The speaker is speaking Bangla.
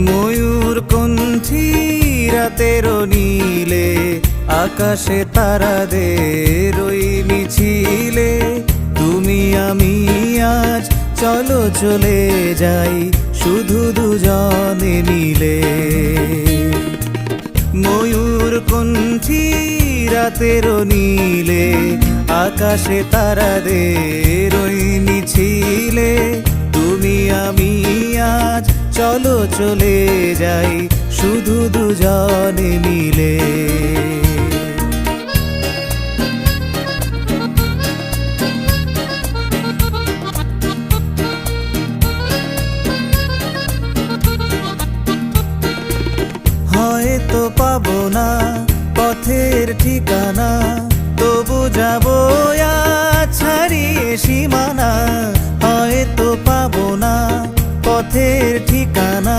ময়ূর কণ্ঠী রাতের নীলে, আকাশে তারাদের ওই মিছিলে, তুমি আমি আজ চলো চলে যাই শুধু দুজনে মিলে। ময়ূর কণ্ঠী রাতের নীলে, আকাশে তারাদের ওই মিছিলে, তুমি আমি আজ চলো চলে যাই শুধু দুজনে মিলে। হয়তো পাবো না পথের ঠিকানা, তবু যাবো আজ ছাড়িয়ে সীমানা। হয়তো পাবো না পথের ঠিকানা,